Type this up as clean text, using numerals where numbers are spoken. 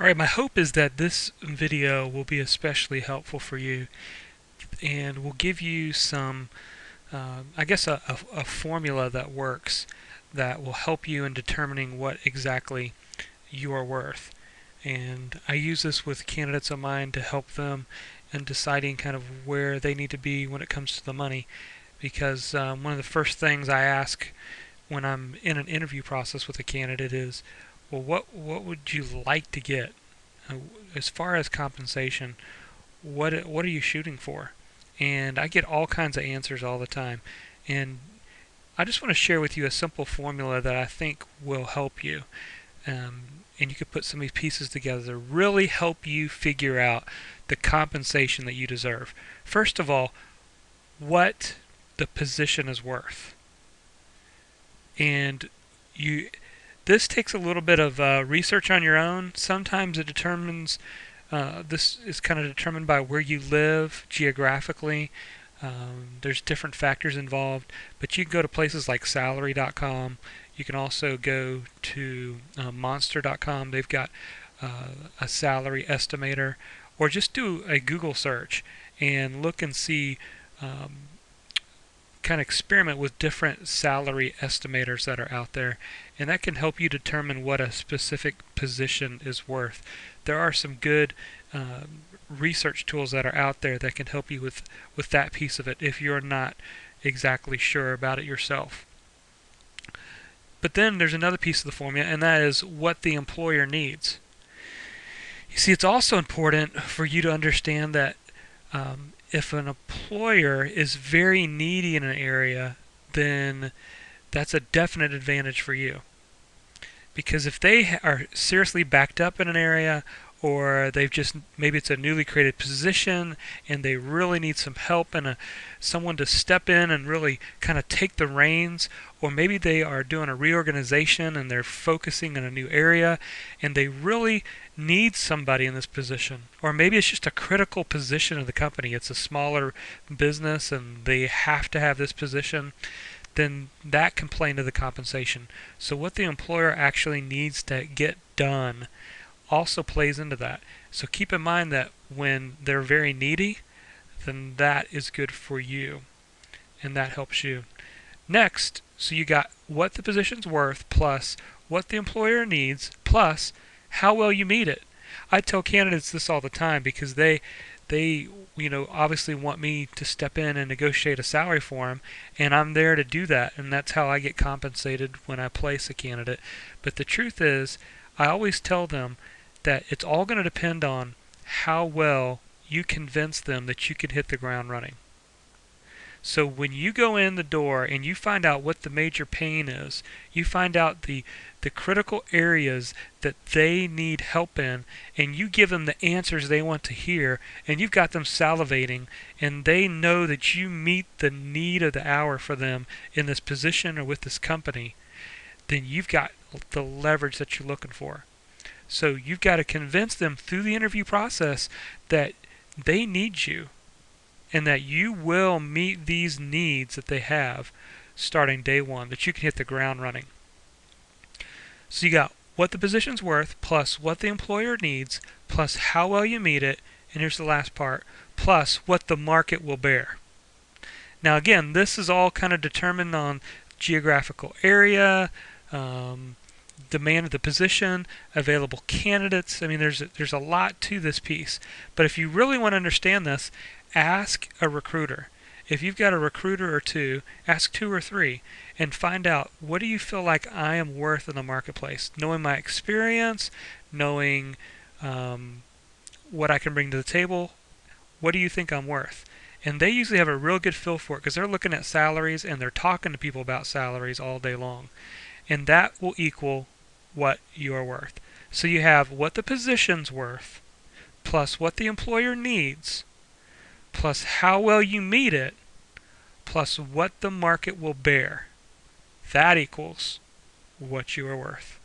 Alright, my hope is that this video will be especially helpful for you and will give you some, I guess, a formula that works that will help you in determining what exactly you are worth. And I use this with candidates of mine to help them in deciding kind of where they need to be when it comes to the money. Because one of the first things I ask when I'm in an interview process with a candidate is, well, what would you like to get? Uh, as far as compensation, what are you shooting for? And I get all kinds of answers all the time. And I just want to share with you a simple formula that I think will help you. And you could put some of these pieces together to really help you figure out the compensation that you deserve. First of all, what the position is worth. And you this takes a little bit of research on your own. Sometimes it determines this is kind of determined by where you live geographically. There's different factors involved, but you can go to places like salary.com. You can also go to monster.com. They've got a salary estimator, or just do a Google search and look and see, kind of experiment with different salary estimators that are out there, and that can help you determine what a specific position is worth. There are some good research tools that are out there that can help you with that piece of it if you're not exactly sure about it yourself. But then there's another piece of the formula, and that is what the employer needs. You see, it's also important for you to understand that if an employer is very needy in an area, then that's a definite advantage for you. Because if they are seriously backed up in an area, or they've just, maybe it's a newly created position and they really need some help and someone to step in and really kind of take the reins, or maybe they are doing a reorganization and they're focusing in a new area and they really need somebody in this position, or maybe it's just a critical position of the company, it's a smaller business and they have to have this position, then that can play into the compensation. So what the employer actually needs to get done also plays into that. So keep in mind that when they're very needy, then that is good for you, and that helps you. Next, so you got what the position's worth plus what the employer needs plus how well you meet it. I tell candidates this all the time because they obviously want me to step in and negotiate a salary for them, and I'm there to do that, and that's how I get compensated when I place a candidate. But the truth is, I always tell them that it's all going to depend on how well you convince them that you can hit the ground running. So when you go in the door and you find out what the major pain is, you find out the critical areas that they need help in, and you give them the answers they want to hear, and you've got them salivating, and they know that you meet the need of the hour for them in this position or with this company, then you've got the leverage that you're looking for. So you've got to convince them through the interview process that they need you and that you will meet these needs that they have starting day one, that you can hit the ground running. So you got what the position's worth plus what the employer needs plus how well you meet it, and here's the last part, plus what the market will bear. Now again, this is all kind of determined on geographical area, demand of the position, available candidates. I mean, there's a lot to this piece. But if you really want to understand this, ask a recruiter. If you've got a recruiter or two, ask two or three and find out, what do you feel like I am worth in the marketplace? Knowing my experience, knowing what I can bring to the table, what do you think I'm worth? And they usually have a real good feel for it because they're looking at salaries and they're talking to people about salaries all day long. And that will equal what you are worth. So you have what the position's worth plus what the employer needs plus how well you meet it plus what the market will bear. That equals what you are worth.